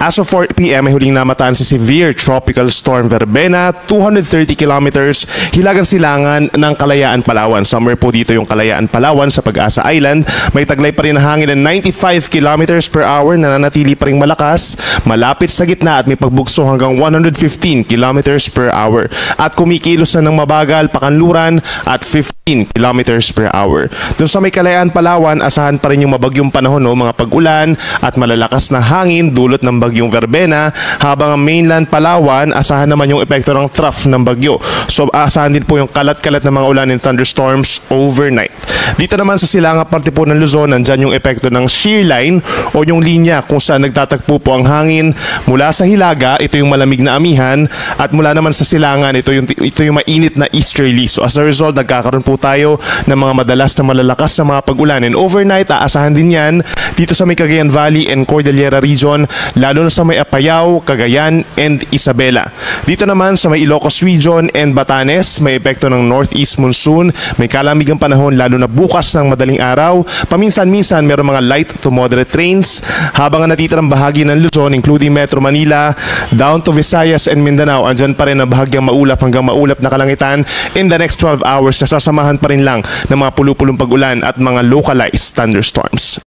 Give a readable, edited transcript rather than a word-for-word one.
As of 4 p.m. ay huling namataan si severe tropical storm Verbena, 230 kilometers, Hilagang Silangan ng Kalayaan, Palawan. Somewhere po dito yung Kalayaan, Palawan sa Pag-asa Island. May taglay pa rin na hangin ng 95 kilometers per hour na nanatili pa rin malakas, malapit sa gitna at may pagbugso hanggang 115 kilometers per hour. At kumikilos na ng mabagal pakanluran at 15 kilometers per hour. Doon sa may Kalayaan, Palawan, asahan pa rin yung mabagyong panahon, mga pag-ulan at malalakas na hangin dulot ng bagyong Verbena, habang ang mainland Palawan, asahan naman yung epekto ng trough ng bagyo. So asahan din po yung kalat-kalat na mga ulan and thunderstorms overnight. Dito naman sa Silangang parte po ng Luzon, nandyan yung epekto ng shear line o yung linya kung saan nagtatagpo po ang hangin mula sa Hilaga, ito yung malamig na amihan, at mula naman sa Silangan, ito yung mainit na easterly. So as a result, nagkakaroon po tayo ng mga madalas na malalakas na mga pag-ulan. And overnight, aasahan din yan dito sa may Cagayan Valley and Cordillera region, lalo na sa may Apayao, Cagayan, and Isabela. Dito naman sa may Ilocos region and Batanes, may epekto ng northeast monsoon, may kalamigang panahon lalo na bukas ng madaling araw. Paminsan-minsan meron mga light to moderate rains, habang ang natitirang bahagi ng Luzon including Metro Manila down to Visayas and Mindanao, andyan pa rin ang bahagyang maulap hanggang maulap na kalangitan in the next 12 hours na sasamahan pa rin lang ng mga pulupulong pag-ulan at mga localized thunderstorms.